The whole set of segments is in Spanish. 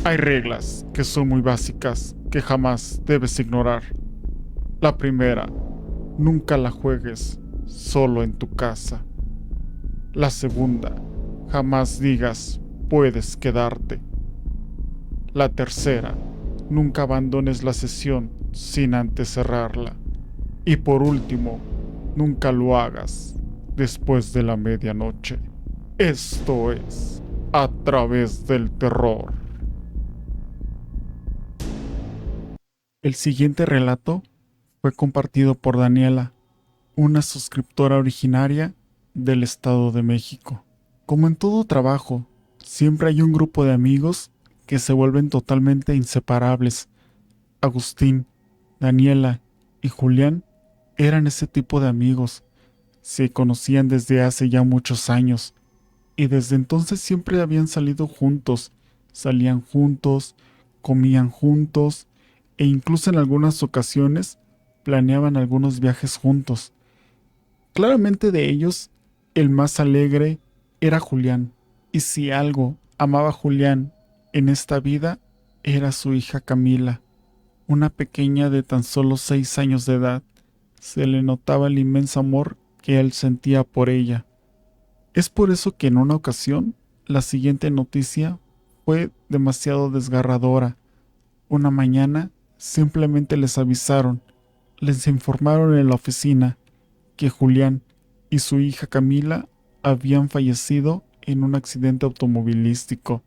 Hay reglas que son muy básicas que jamás debes ignorar. La primera, nunca la juegues solo en tu casa. La segunda, jamás digas puedes quedarte. La tercera, nunca abandones la sesión sin antes cerrarla. Y por último, nunca lo hagas después de la medianoche. Esto es A través del terror. El siguiente relato fue compartido por Daniela, una suscriptora originaria del Estado de México. Como en todo trabajo, siempre hay un grupo de amigos que se vuelven totalmente inseparables. Agustín, Daniela y Julián eran ese tipo de amigos. Se conocían desde hace ya muchos años y desde entonces siempre habían salido juntos, salían juntos, comían juntos e incluso en algunas ocasiones planeaban algunos viajes juntos. Claramente de ellos, el más alegre era Julián, y si algo amaba Julián en esta vida, era su hija Camila, una pequeña de tan solo 6 años de edad. Se le notaba el inmenso amor que él sentía por ella. Es por eso que en una ocasión, la siguiente noticia fue demasiado desgarradora. Una mañana, simplemente les informaron en la oficina que Julián y su hija Camila habían fallecido en un accidente automovilístico.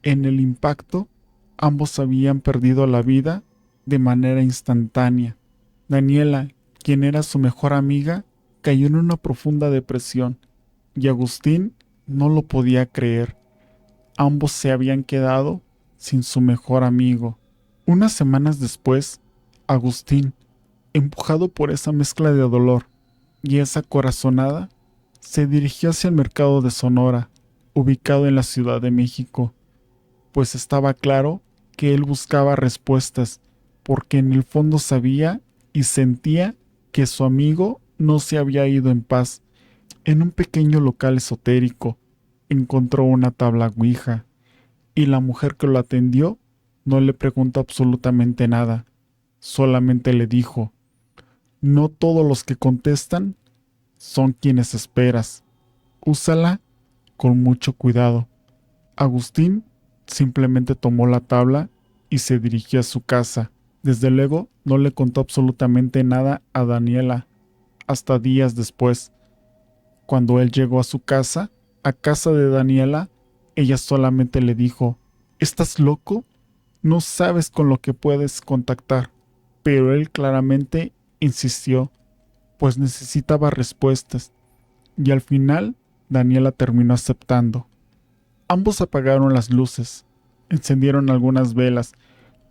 En el impacto, ambos habían perdido la vida de manera instantánea. Daniela, quien era su mejor amiga, cayó en una profunda depresión, y Agustín no lo podía creer. Ambos se habían quedado sin su mejor amigo. Unas semanas después, Agustín, empujado por esa mezcla de dolor y esa corazonada, se dirigió hacia el mercado de Sonora, ubicado en la Ciudad de México, pues estaba claro que él buscaba respuestas, porque en el fondo sabía y sentía que su amigo no se había ido en paz. En un pequeño local esotérico encontró una tabla Ouija, y la mujer que lo atendió no le preguntó absolutamente nada, solamente le dijo: no todos los que contestan son quienes esperas. Úsala con mucho cuidado. Agustín simplemente tomó la tabla y se dirigió a su casa. Desde luego no le contó absolutamente nada a Daniela hasta días después. Cuando él llegó a casa de Daniela, ella solamente le dijo: ¿estás loco? No sabes con lo que puedes contactar. Pero él claramente insistió, pues necesitaba respuestas, y al final Daniela terminó aceptando. Ambos apagaron las luces, encendieron algunas velas,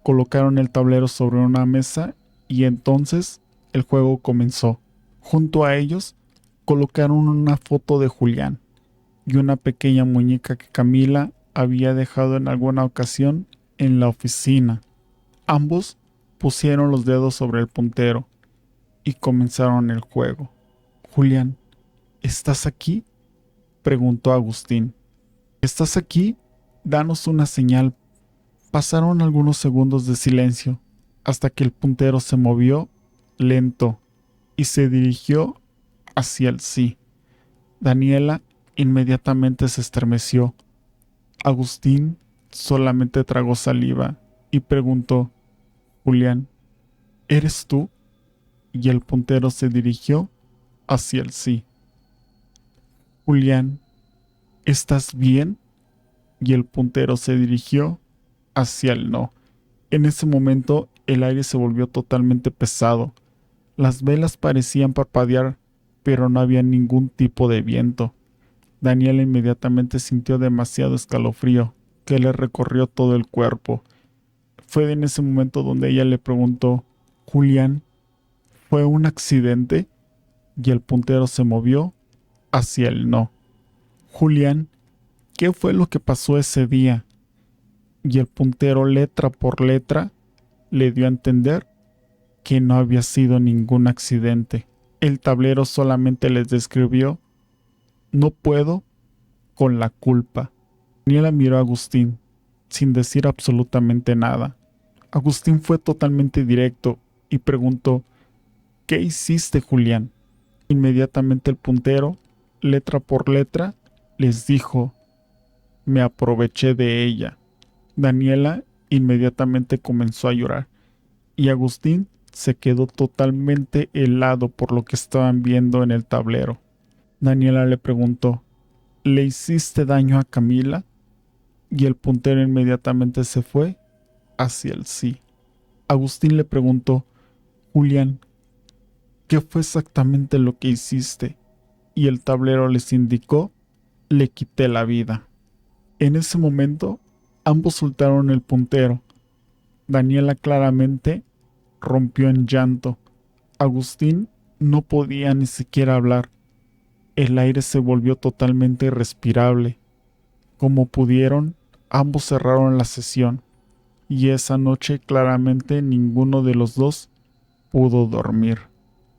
colocaron el tablero sobre una mesa y entonces el juego comenzó. Junto a ellos colocaron una foto de Julián y una pequeña muñeca que Camila había dejado en alguna ocasión en la oficina. Ambos pusieron los dedos sobre el puntero y comenzaron el juego. Julián, ¿estás aquí?, preguntó Agustín. ¿Estás aquí? Danos una señal. Pasaron algunos segundos de silencio, hasta que el puntero se movió lento y se dirigió hacia el sí. Daniela inmediatamente se estremeció. Agustín solamente tragó saliva y preguntó: Julián, ¿eres tú? Y el puntero se dirigió hacia el sí. Julián, ¿estás bien? Y el puntero se dirigió hacia el no. En ese momento el aire se volvió totalmente pesado. Las velas parecían parpadear, pero no había ningún tipo de viento. Daniela inmediatamente sintió demasiado escalofrío que le recorrió todo el cuerpo. Fue en ese momento donde ella le preguntó: Julián, ¿fue un accidente? Y el puntero se movió hacia el no. Julián, ¿qué fue lo que pasó ese día? Y el puntero, letra por letra, le dio a entender que no había sido ningún accidente. El tablero solamente les describió: no puedo con la culpa. Daniela miró a Agustín sin decir absolutamente nada. Agustín fue totalmente directo y preguntó: ¿qué hiciste, Julián? Inmediatamente el puntero, letra por letra, les dijo: me aproveché de ella. Daniela inmediatamente comenzó a llorar y Agustín se quedó totalmente helado por lo que estaban viendo en el tablero. Daniela le preguntó: ¿le hiciste daño a Camila? Y el puntero inmediatamente se fue hacia el sí. Agustín le preguntó: Julián, ¿qué fue exactamente lo que hiciste? Y el tablero les indicó: le quité la vida. En ese momento, ambos soltaron el puntero. Daniela claramente rompió en llanto. Agustín no podía ni siquiera hablar. El aire se volvió totalmente irrespirable. Como pudieron, ambos cerraron la sesión, y esa noche claramente ninguno de los dos pudo dormir.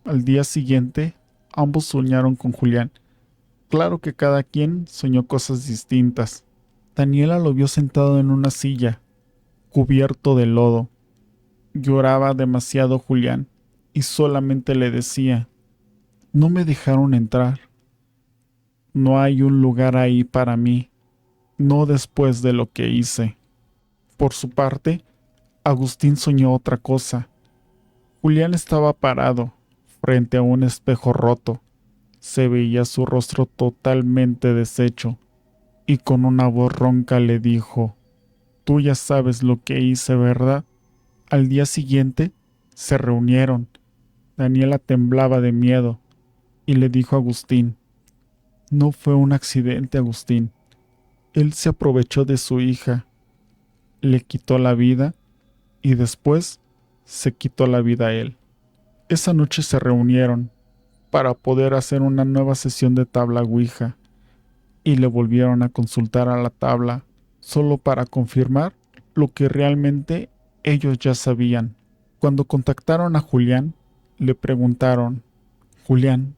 Al día siguiente, ambos soñaron con Julián. Claro que cada quien soñó cosas distintas. Daniela lo vio sentado en una silla, cubierto de lodo. Lloraba demasiado Julián, y solamente le decía: no me dejaron entrar. No hay un lugar ahí para mí, no después de lo que hice. Por su parte, Agustín soñó otra cosa. Julián estaba parado frente a un espejo roto. Se veía su rostro totalmente deshecho, y con una voz ronca le dijo: tú ya sabes lo que hice, ¿verdad? Al día siguiente, se reunieron. Daniela temblaba de miedo, y le dijo a Agustín: no fue un accidente, Agustín. Él se aprovechó de su hija, le quitó la vida, y después se quitó la vida a él. Esa noche se reunieron para poder hacer una nueva sesión de tabla Ouija, y le volvieron a consultar a la tabla solo para confirmar lo que realmente ellos ya sabían. Cuando contactaron a Julián, le preguntaron: Julián,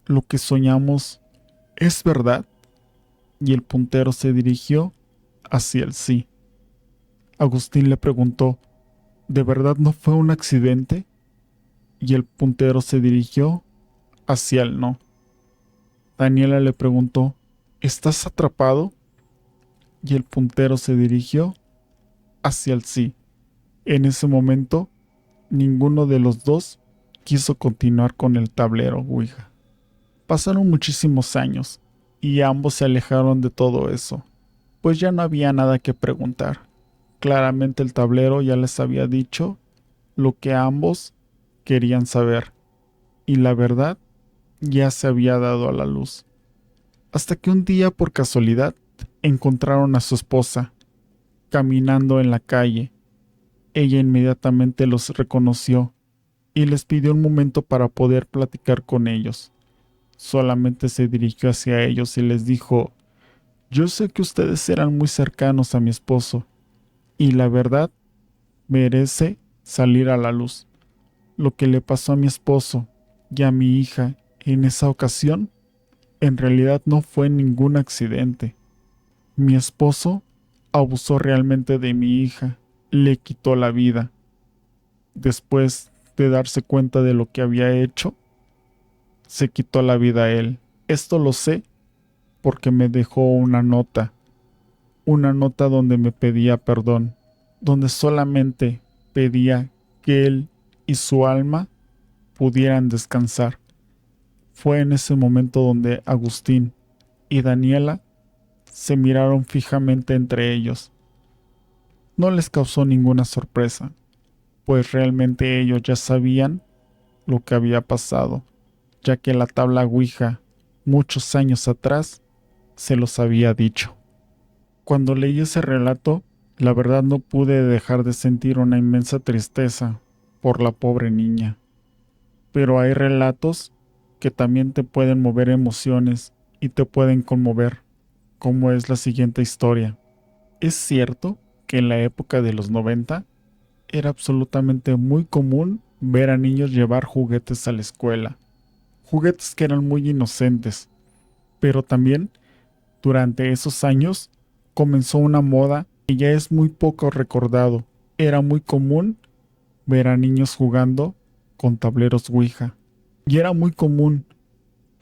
¿lo que soñamos es verdad? Y el puntero se dirigió hacia el sí. Agustín le preguntó: ¿de verdad no fue un accidente? Y el puntero se dirigió hacia el no. Daniela le preguntó: ¿estás atrapado? Y el puntero se dirigió hacia el sí. En ese momento, ninguno de los dos quiso continuar con el tablero Ouija. Pasaron muchísimos años y ambos se alejaron de todo eso, pues ya no había nada que preguntar. Claramente el tablero ya les había dicho lo que ambos querían saber, y la verdad ya se había dado a la luz. Hasta que un día, por casualidad, encontraron a su esposa caminando en la calle. Ella inmediatamente los reconoció y les pidió un momento para poder platicar con ellos. Solamente se dirigió hacia ellos y les dijo: yo sé que ustedes eran muy cercanos a mi esposo, y la verdad merece salir a la luz. Lo que le pasó a mi esposo y a mi hija en esa ocasión, en realidad no fue ningún accidente. Mi esposo abusó realmente de mi hija, le quitó la vida. Después de darse cuenta de lo que había hecho, se quitó la vida a él. Esto lo sé porque me dejó una nota donde me pedía perdón, donde solamente pedía que él y su alma pudieran descansar. Fue en ese momento donde Agustín y Daniela se miraron fijamente entre ellos. No les causó ninguna sorpresa, pues realmente ellos ya sabían lo que había pasado, ya que la tabla Ouija, muchos años atrás, se los había dicho. Cuando leí ese relato, la verdad no pude dejar de sentir una inmensa tristeza por la pobre niña. Pero hay relatos que también te pueden mover emociones y te pueden conmover, como es la siguiente historia. Es cierto que en la época de los 90 era absolutamente muy común ver a niños llevar juguetes a la escuela, juguetes que eran muy inocentes, pero también durante esos años comenzó una moda y ya es muy poco recordado. Era muy común ver a niños jugando con tableros Ouija. Y era muy común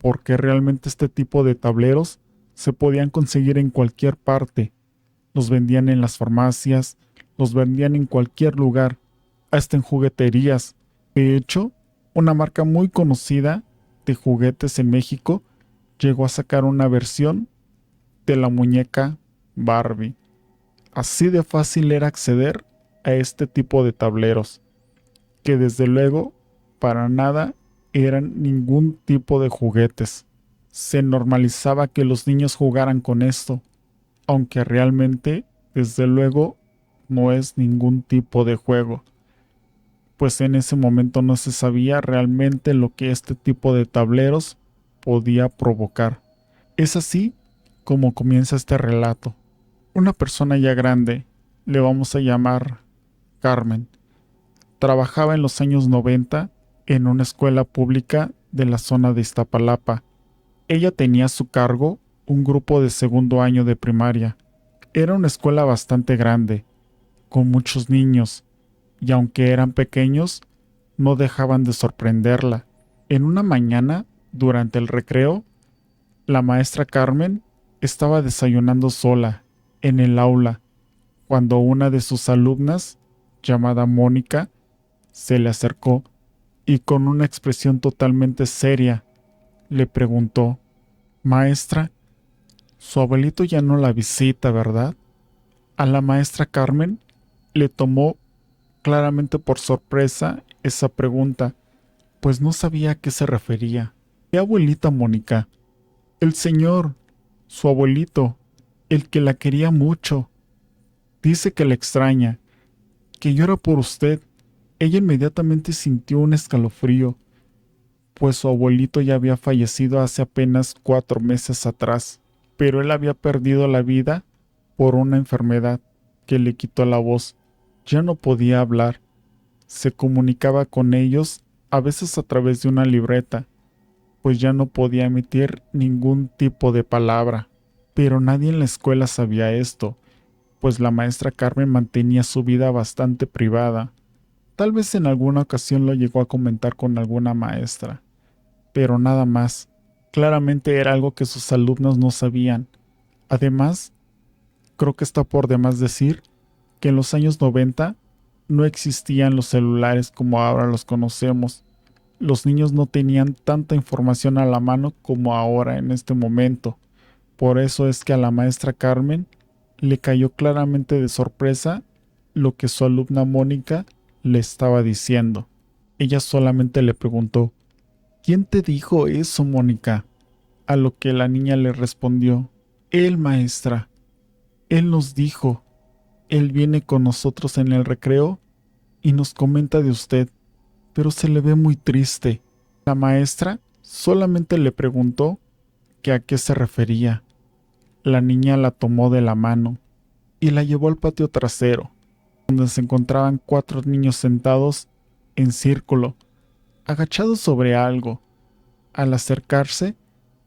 porque realmente este tipo de tableros se podían conseguir en cualquier parte. Los vendían en las farmacias, los vendían en cualquier lugar, hasta en jugueterías. De hecho, una marca muy conocida de juguetes en México llegó a sacar una versión de la muñeca Barbie. Así de fácil era acceder a este tipo de tableros, que desde luego para nada eran ningún tipo de juguetes. Se normalizaba que los niños jugaran con esto, aunque realmente, desde luego, no es ningún tipo de juego, pues en ese momento no se sabía realmente lo que este tipo de tableros podía provocar. Es así como comienza este relato. Una persona ya grande, le vamos a llamar Carmen, trabajaba en los años 90 en una escuela pública de la zona de Iztapalapa. Ella tenía a su cargo un grupo de segundo año de primaria. Era una escuela bastante grande, con muchos niños, y aunque eran pequeños, no dejaban de sorprenderla. En una mañana, durante el recreo, la maestra Carmen estaba desayunando sola en el aula cuando una de sus alumnas, llamada Mónica, se le acercó y con una expresión totalmente seria le preguntó: Maestra, su abuelito ya no la visita, ¿verdad? A la maestra Carmen le tomó claramente por sorpresa esa pregunta, pues no sabía a qué se refería. ¿Qué abuelita, Mónica? El señor, su abuelito, el que la quería mucho. Dice que la extraña, que llora por usted. Ella inmediatamente sintió un escalofrío, pues su abuelito ya había fallecido hace apenas 4 meses atrás, pero él había perdido la vida por una enfermedad que le quitó la voz. Ya no podía hablar. Se comunicaba con ellos a veces a través de una libreta, pues ya no podía emitir ningún tipo de palabra. Pero nadie en la escuela sabía esto, pues la maestra Carmen mantenía su vida bastante privada. Tal vez en alguna ocasión lo llegó a comentar con alguna maestra, pero nada más. Claramente era algo que sus alumnos no sabían. Además, creo que está por demás decir que en los años 90 no existían los celulares como ahora los conocemos. Los niños no tenían tanta información a la mano como ahora en este momento. Por eso es que a la maestra Carmen le cayó claramente de sorpresa lo que su alumna Mónica le estaba diciendo. Ella solamente le preguntó: ¿Quién te dijo eso, Mónica? A lo que la niña le respondió: Él, maestra. Él nos dijo. Él viene con nosotros en el recreo y nos comenta de usted, pero se le ve muy triste. La maestra solamente le preguntó que a qué se refería. La niña la tomó de la mano y la llevó al patio trasero, donde se encontraban 4 niños sentados en círculo, agachados sobre algo. Al acercarse,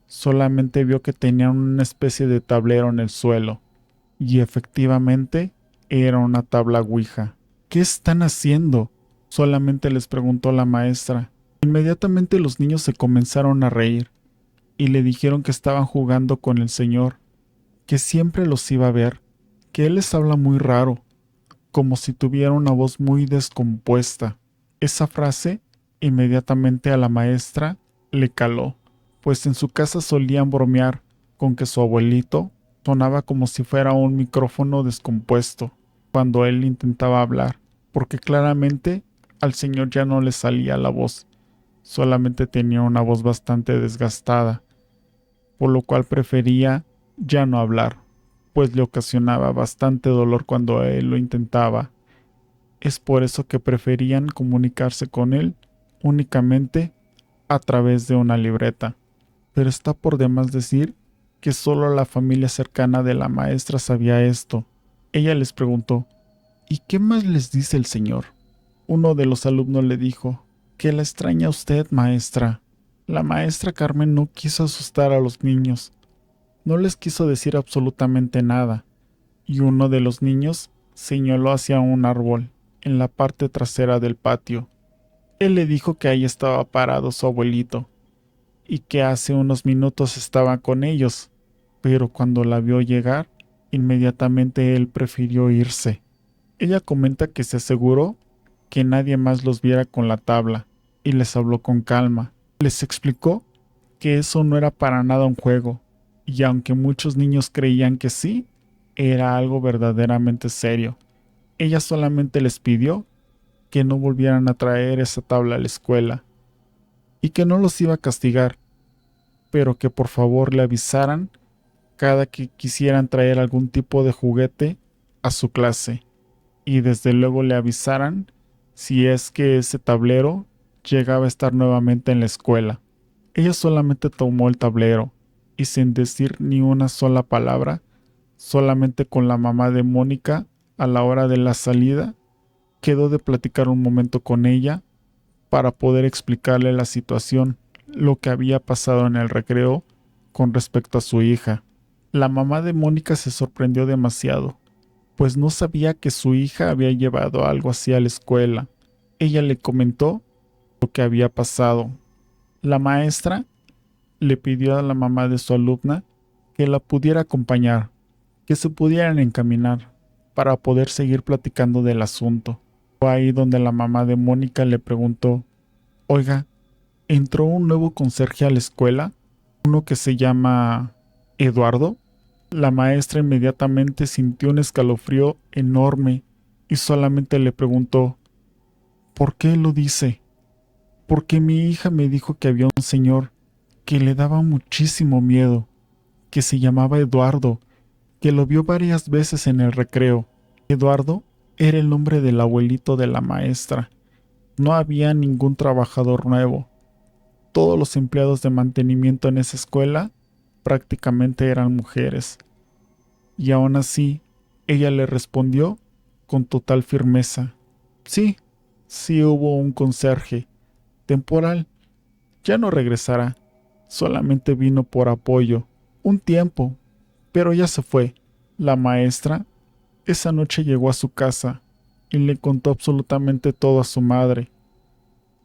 solamente vio que tenían una especie de tablero en el suelo, y efectivamente era una tabla Ouija. ¿Qué están haciendo?, solamente les preguntó la maestra. Inmediatamente los niños se comenzaron a reír y le dijeron que estaban jugando con el señor, que siempre los iba a ver, que él les habla muy raro, como si tuviera una voz muy descompuesta. Esa frase inmediatamente a la maestra le caló, pues en su casa solían bromear con que su abuelito sonaba como si fuera un micrófono descompuesto cuando él intentaba hablar, porque claramente al señor ya no le salía la voz, solamente tenía una voz bastante desgastada, por lo cual prefería ya no hablar, pues le ocasionaba bastante dolor cuando él lo intentaba. Es por eso que preferían comunicarse con él únicamente a través de una libreta. Pero está por demás decir que solo la familia cercana de la maestra sabía esto. Ella les preguntó: ¿Y qué más les dice el señor? Uno de los alumnos le dijo: que la extraña usted, maestra. La maestra Carmen no quiso asustar a los niños. No les quiso decir absolutamente nada. y uno de los niños señaló hacia un árbol en la parte trasera del patio. Él le dijo que ahí estaba parado su abuelito y que hace unos minutos estaba con ellos, pero cuando la vio llegar, inmediatamente él prefirió irse. Ella comenta que se aseguró que nadie más los viera con la tabla y les habló con calma. Les explicó que eso no era para nada un juego, y aunque muchos niños creían que sí, era algo verdaderamente serio. Ella solamente les pidió que no volvieran a traer esa tabla a la escuela y que no los iba a castigar, pero que por favor le avisaran cada que quisieran traer algún tipo de juguete a su clase, y desde luego le avisaran si es que ese tablero llegaba a estar nuevamente en la escuela. Ella solamente tomó el tablero y sin decir ni una sola palabra, solamente con la mamá de Mónica a la hora de la salida, quedó de platicar un momento con ella para poder explicarle la situación, lo que había pasado en el recreo con respecto a su hija. La mamá de Mónica se sorprendió demasiado, pues no sabía que su hija había llevado algo así a la escuela. Ella le comentó lo que había pasado. La maestra le pidió a la mamá de su alumna que la pudiera acompañar, que se pudieran encaminar para poder seguir platicando del asunto. Fue ahí donde la mamá de Mónica le preguntó: oiga, ¿entró un nuevo conserje a la escuela? ¿Uno que se llama Eduardo? La maestra inmediatamente sintió un escalofrío enorme y solamente le preguntó: ¿por qué lo dice? Porque mi hija me dijo que había un señor que le daba muchísimo miedo, que se llamaba Eduardo, que lo vio varias veces en el recreo. Eduardo era el nombre del abuelito de la maestra. No había ningún trabajador nuevo. Todos los empleados de mantenimiento en esa escuela prácticamente eran mujeres. Y aún así, ella le respondió con total firmeza: sí, sí hubo un conserje temporal, ya no regresará, solamente vino por apoyo, un tiempo, pero ya se fue. La maestra esa noche llegó a su casa y le contó absolutamente todo a su madre.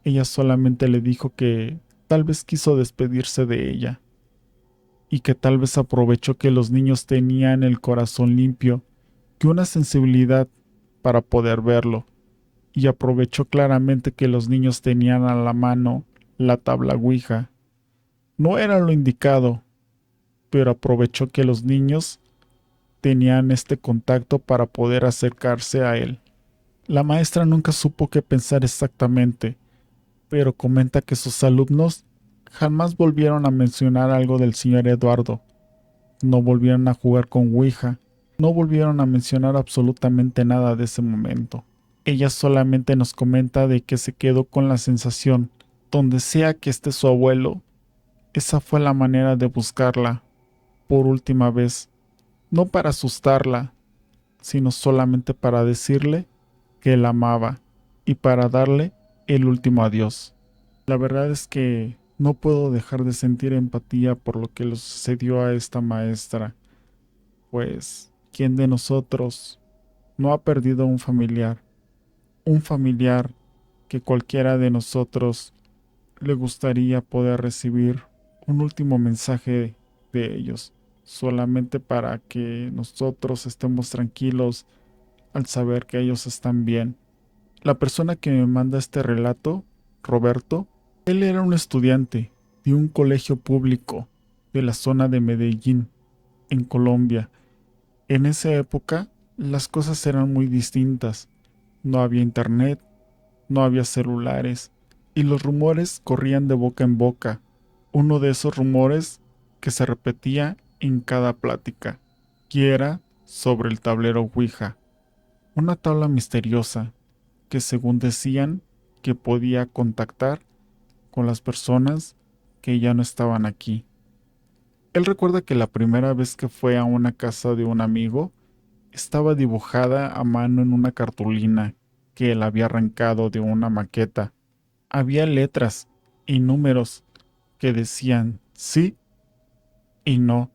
Ella solamente le dijo que tal vez quiso despedirse de ella y que tal vez aprovechó que los niños tenían el corazón limpio y una sensibilidad para poder verlo, y aprovechó claramente que los niños tenían a la mano la tabla Ouija. No era lo indicado, pero aprovechó que los niños tenían este contacto para poder acercarse a él. La maestra nunca supo qué pensar exactamente, pero comenta que sus alumnos jamás volvieron a mencionar algo del señor Eduardo, no volvieron a jugar con Ouija, no volvieron a mencionar absolutamente nada de ese momento. Ella solamente nos comenta de que se quedó con la sensación, donde sea que esté su abuelo, esa fue la manera de buscarla por última vez, no para asustarla, sino solamente para decirle que la amaba y para darle el último adiós. La verdad es que no puedo dejar de sentir empatía por lo que le sucedió a esta maestra, pues ¿quién de nosotros no ha perdido un familiar? Un familiar que cualquiera de nosotros le gustaría poder recibir un último mensaje de ellos, solamente para que nosotros estemos tranquilos al saber que ellos están bien. La persona que me manda este relato, Roberto, él era un estudiante de un colegio público de la zona de Medellín, en Colombia. En esa época, las cosas eran muy distintas. No había internet, no había celulares, y los rumores corrían de boca en boca. Uno de esos rumores que se repetía en cada plática, y era sobre el tablero Ouija, una tabla misteriosa que, según decían, que podía contactar con las personas que ya no estaban aquí. Él recuerda que la primera vez que fue a una casa de un amigo, estaba dibujada a mano en una cartulina que él había arrancado de una maqueta. Había letras y números que decían sí y no,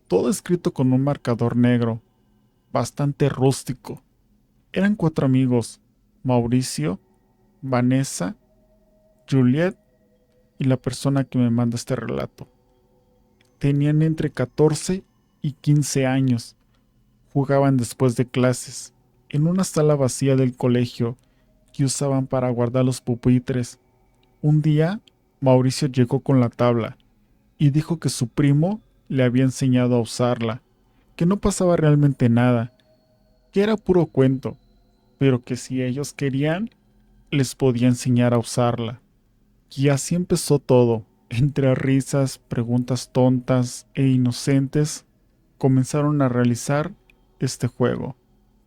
todo escrito con un marcador negro, bastante rústico. Eran 4 amigos: Mauricio, Vanessa, Juliet y la persona que me manda este relato. Tenían entre 14 y 15 años. Jugaban después de clases, en una sala vacía del colegio que usaban para guardar los pupitres. Un día, Mauricio llegó con la tabla y dijo que su primo le había enseñado a usarla, que no pasaba realmente nada, que era puro cuento, pero que si ellos querían, les podía enseñar a usarla. Y así empezó todo. Entre risas, preguntas tontas e inocentes, comenzaron a realizar este juego,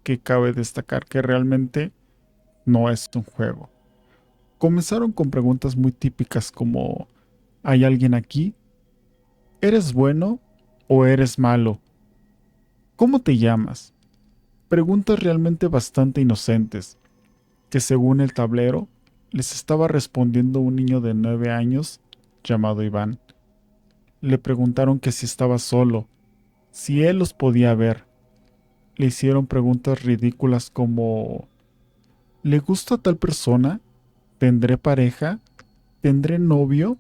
que cabe destacar que realmente no es un juego. Comenzaron con preguntas muy típicas como: ¿hay alguien aquí? ¿Eres bueno o eres malo? ¿Cómo te llamas? Preguntas realmente bastante inocentes, que según el tablero les estaba respondiendo un niño de 9 años llamado Iván. Le preguntaron que si estaba solo, si él los podía ver. Le hicieron preguntas ridículas como: ¿le gusta a tal persona? ¿Tendré pareja? ¿Tendré novio?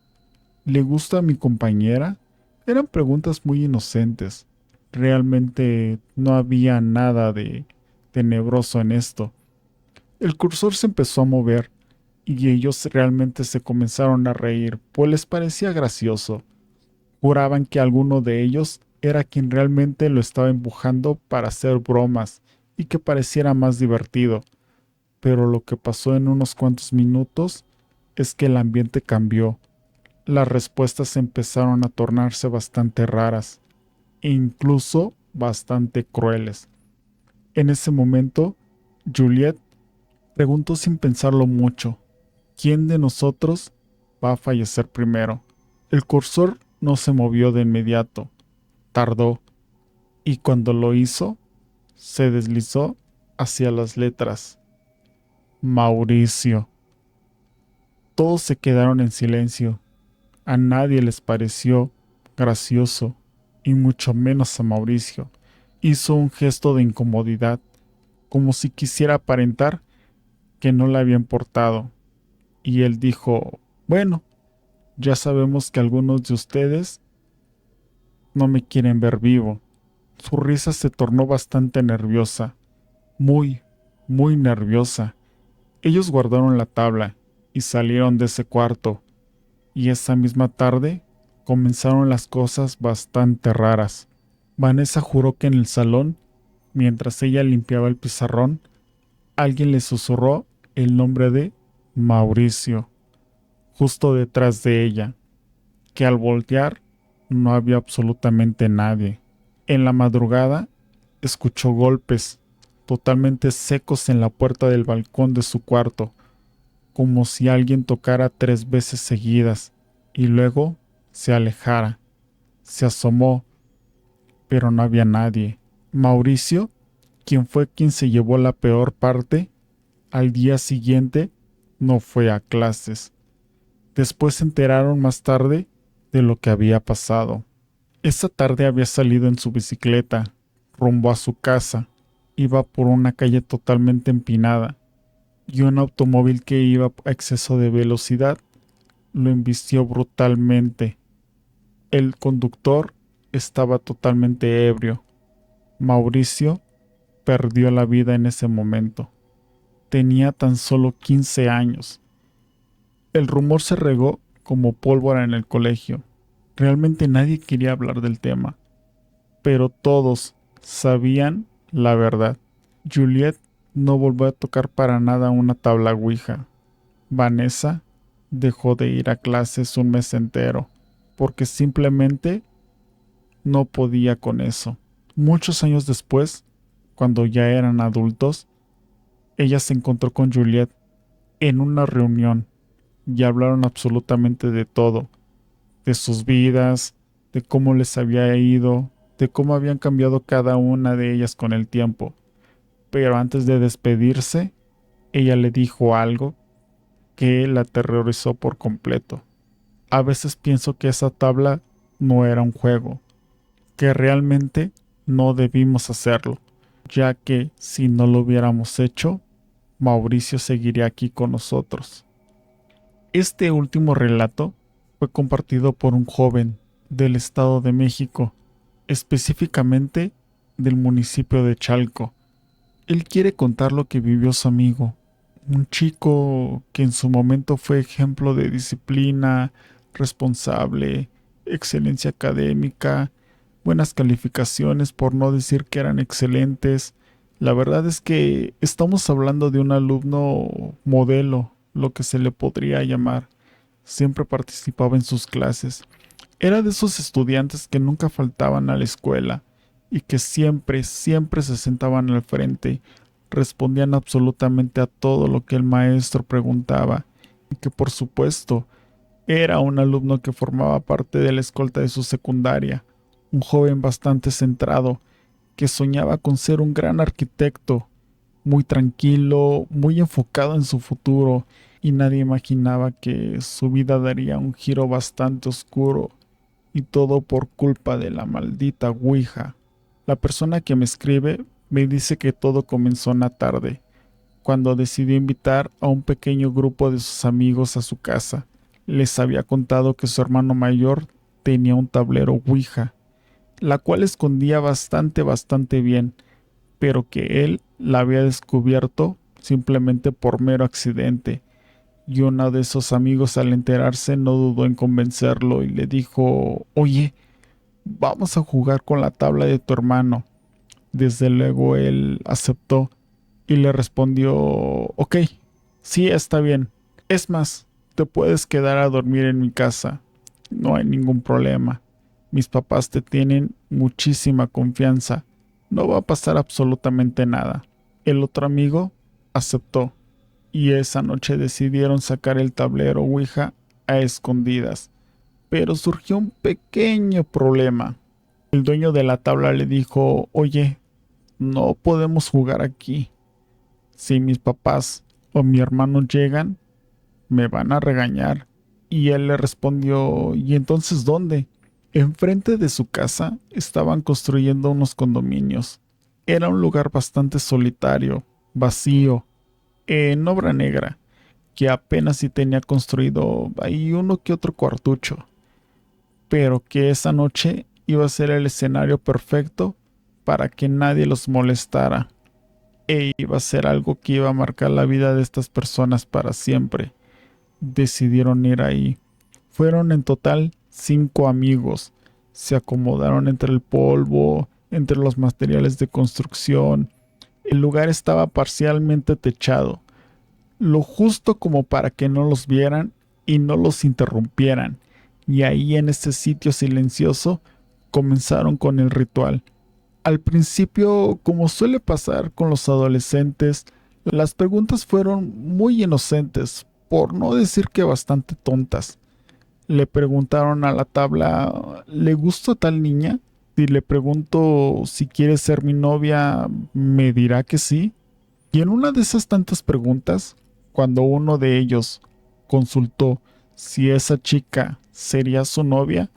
¿Le gusta a mi compañera? Eran preguntas muy inocentes. Realmente no había nada de tenebroso en esto. El cursor se empezó a mover y ellos realmente se comenzaron a reír, pues les parecía gracioso. Juraban que alguno de ellos era quien realmente lo estaba empujando para hacer bromas y que pareciera más divertido. Pero lo que pasó en unos cuantos minutos es que el ambiente cambió. Las respuestas empezaron a tornarse bastante raras e incluso bastante crueles. En ese momento, Juliet preguntó sin pensarlo mucho: ¿quién de nosotros va a fallecer primero? El cursor no se movió de inmediato, tardó, y cuando lo hizo, se deslizó hacia las letras: Mauricio. Todos se quedaron en silencio. A nadie les pareció gracioso, y mucho menos a Mauricio. Hizo un gesto de incomodidad, como si quisiera aparentar que no le había importado, y él dijo: bueno, ya sabemos que algunos de ustedes no me quieren ver vivo. Su risa se tornó bastante nerviosa, muy, muy nerviosa. Ellos guardaron la tabla y salieron de ese cuarto, y esa misma tarde comenzaron las cosas bastante raras. Vanessa juró que en el salón, mientras ella limpiaba el pizarrón, alguien le susurró el nombre de Mauricio, justo detrás de ella, que al voltear no había absolutamente nadie. En la madrugada escuchó golpes totalmente secos en la puerta del balcón de su cuarto, como si alguien tocara 3 veces seguidas y luego se alejara. Se asomó, pero no había nadie. Mauricio, quien fue quien se llevó la peor parte, al día siguiente no fue a clases. Después se enteraron más tarde de lo que había pasado. Esa tarde había salido en su bicicleta, rumbo a su casa. Iba por una calle totalmente empinada, y un automóvil que iba a exceso de velocidad lo embistió brutalmente. El conductor estaba totalmente ebrio. Mauricio perdió la vida en ese momento. Tenía tan solo 15 años. El rumor se regó como pólvora en el colegio. Realmente nadie quería hablar del tema, pero todos sabían la verdad. Juliet no volvió a tocar para nada una tabla ouija. Vanessa dejó de ir a clases un mes entero, porque simplemente no podía con eso. Muchos años después, cuando ya eran adultos, ella se encontró con Juliet en una reunión y hablaron absolutamente de todo, de sus vidas, de cómo les había ido, de cómo habían cambiado cada una de ellas con el tiempo. Pero antes de despedirse, ella le dijo algo que la aterrorizó por completo. A veces pienso que esa tabla no era un juego, que realmente no debimos hacerlo. ya que si no lo hubiéramos hecho, Mauricio seguiría aquí con nosotros. Este último relato fue compartido por un joven del Estado de México, específicamente del municipio de Chalco. Él quiere contar lo que vivió su amigo, un chico que en su momento fue ejemplo de disciplina, responsable, excelencia académica, buenas calificaciones, por no decir que eran excelentes. La verdad es que estamos hablando de un alumno modelo, lo que se le podría llamar. Siempre participaba en sus clases. Era de esos estudiantes que nunca faltaban a la escuela y que siempre se sentaban al frente, respondían absolutamente a todo lo que el maestro preguntaba y que por supuesto era un alumno que formaba parte de la escolta de su secundaria, un joven bastante centrado que soñaba con ser un gran arquitecto, muy tranquilo, muy enfocado en su futuro, y nadie imaginaba que su vida daría un giro bastante oscuro, y todo por culpa de la maldita Ouija. La persona que me escribe me dice que todo comenzó una tarde, cuando decidió invitar a un pequeño grupo de sus amigos a su casa. Les había contado que su hermano mayor tenía un tablero Ouija, la cual escondía bastante bien, pero que él la había descubierto simplemente por mero accidente. Y uno de esos amigos, al enterarse, no dudó en convencerlo y le dijo: oye, vamos a jugar con la tabla de tu hermano. Desde luego él aceptó y le respondió: ok, sí, está bien. Es más, te puedes quedar a dormir en mi casa. No hay ningún problema. Mis papás te tienen muchísima confianza. No va a pasar absolutamente nada. El otro amigo aceptó y esa noche decidieron sacar el tablero Ouija a escondidas. Pero surgió un pequeño problema. El dueño de la tabla le dijo: oye, no podemos jugar aquí. Si mis papás o mi hermano llegan, me van a regañar. Y él le respondió: ¿y entonces dónde? Enfrente de su casa estaban construyendo unos condominios. Era un lugar bastante solitario, vacío, en obra negra, que apenas si tenía construido ahí uno que otro cuartucho, pero que esa noche iba a ser el escenario perfecto para que nadie los molestara, e iba a ser algo que iba a marcar la vida de estas personas para siempre. Decidieron ir ahí. Fueron en total 5 amigos. Se acomodaron entre el polvo, entre los materiales de construcción. El lugar estaba parcialmente techado, lo justo como para que no los vieran y no los interrumpieran. Y ahí en ese sitio silencioso comenzaron con el ritual. Al principio, como suele pasar con los adolescentes, las preguntas fueron muy inocentes, por no decir que bastante tontas. Le preguntaron a la tabla: ¿le gusta tal niña? Si le pregunto si quiere ser mi novia, ¿me dirá que sí? Y en una de esas tantas preguntas, cuando uno de ellos consultó si esa chica sería su novia,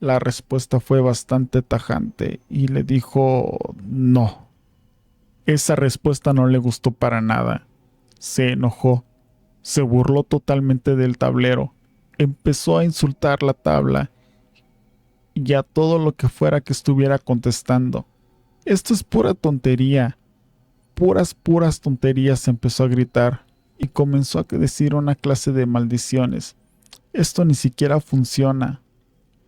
la respuesta fue bastante tajante y le dijo no. Esa respuesta no le gustó para nada. Se enojó, se burló totalmente del tablero, empezó a insultar la tabla y a todo lo que fuera que estuviera contestando. Esto es pura tontería. Puras tonterías, empezó a gritar y comenzó a decir una clase de maldiciones. Esto ni siquiera funciona.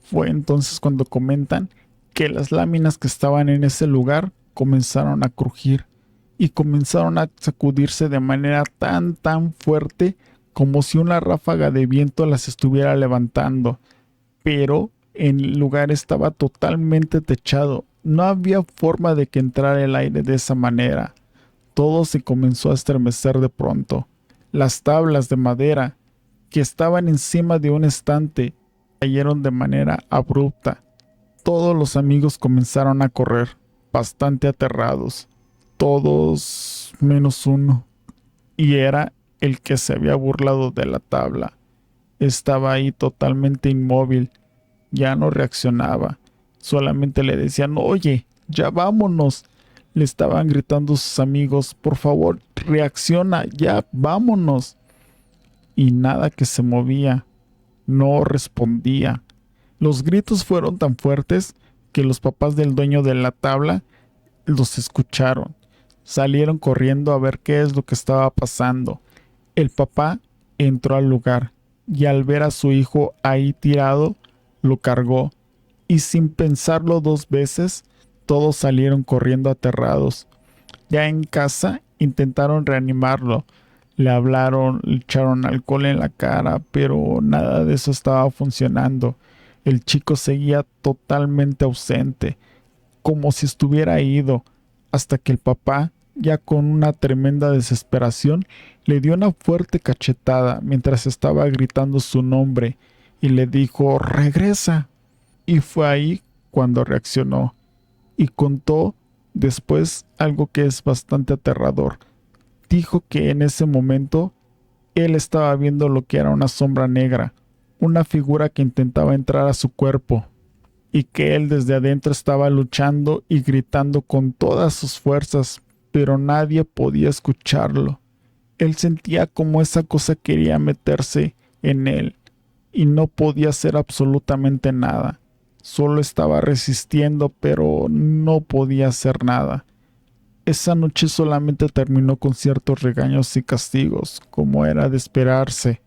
Fue entonces cuando comentan que las láminas que estaban en ese lugar comenzaron a crujir y comenzaron a sacudirse de manera tan fuerte como si una ráfaga de viento las estuviera levantando. Pero el lugar estaba totalmente techado. No había forma de que entrara el aire de esa manera. Todo se comenzó a estremecer de pronto. Las tablas de madera que estaban encima de un estante cayeron de manera abrupta. Todos los amigos comenzaron a correr, bastante aterrados. Todos menos uno. Y era el que se había burlado de la tabla. Estaba ahí totalmente inmóvil. Ya no reaccionaba. Solamente le decían: oye, ya vámonos. Le estaban gritando sus amigos, por favor, reacciona, ya, vámonos. Y nada que se movía, no respondía. Los gritos fueron tan fuertes que los papás del dueño de la tabla los escucharon. Salieron corriendo a ver qué es lo que estaba pasando. El papá entró al lugar y al ver a su hijo ahí tirado, lo cargó y sin pensarlo dos veces, todos salieron corriendo aterrados. Ya en casa intentaron reanimarlo. Le hablaron, le echaron alcohol en la cara, pero nada de eso estaba funcionando. El chico seguía totalmente ausente, como si estuviera ido, hasta que el papá, ya con una tremenda desesperación, le dio una fuerte cachetada mientras estaba gritando su nombre y le dijo «¡Regresa!». Y fue ahí cuando reaccionó y contó después algo que es bastante aterrador. Dijo que en ese momento él estaba viendo lo que era una sombra negra, una figura que intentaba entrar a su cuerpo, y que él desde adentro estaba luchando y gritando con todas sus fuerzas, pero nadie podía escucharlo. Él sentía como esa cosa quería meterse en él y no podía hacer absolutamente nada. Solo estaba resistiendo, pero no podía hacer nada. Esa noche solamente terminó con ciertos regaños y castigos, como era de esperarse,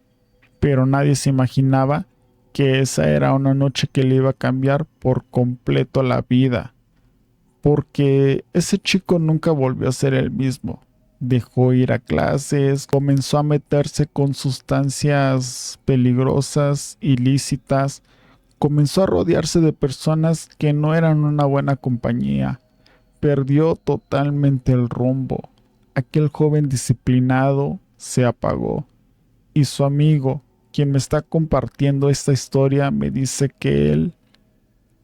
pero nadie se imaginaba que esa era una noche que le iba a cambiar por completo la vida, porque ese chico nunca volvió a ser el mismo. Dejó ir a clases, comenzó a meterse con sustancias peligrosas, ilícitas, comenzó a rodearse de personas que no eran una buena compañía. Perdió totalmente el rumbo. Aquel joven disciplinado se apagó. Y su amigo, quien me está compartiendo esta historia, me dice que él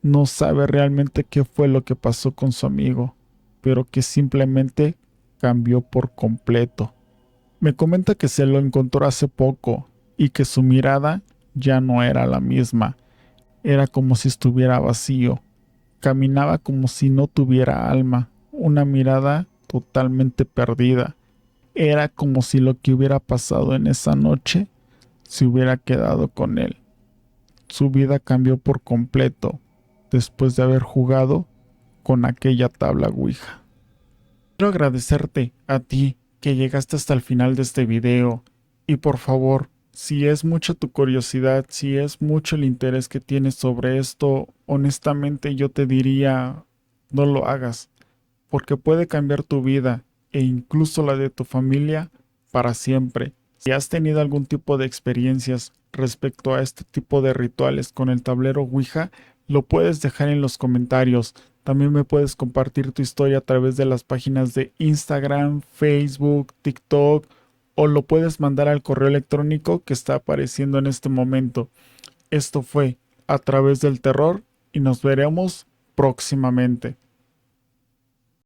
no sabe realmente qué fue lo que pasó con su amigo, pero que simplemente cambió por completo. Me comenta que se lo encontró hace poco y que su mirada ya no era la misma. Era como si estuviera vacío. Caminaba como si no tuviera alma, una mirada totalmente perdida. Era como si lo que hubiera pasado en esa noche se hubiera quedado con él. Su vida cambió por completo después de haber jugado con aquella tabla Ouija. Quiero agradecerte a ti que llegaste hasta el final de este video y por favor, si es mucha tu curiosidad, si es mucho el interés que tienes sobre esto, honestamente yo te diría no lo hagas, porque puede cambiar tu vida e incluso la de tu familia para siempre. Si has tenido algún tipo de experiencias respecto a este tipo de rituales con el tablero Ouija, lo puedes dejar en los comentarios. También me puedes compartir tu historia a través de las páginas de Instagram, Facebook, TikTok, o lo puedes mandar al correo electrónico que está apareciendo en este momento. Esto fue A Través del Terror y nos veremos próximamente.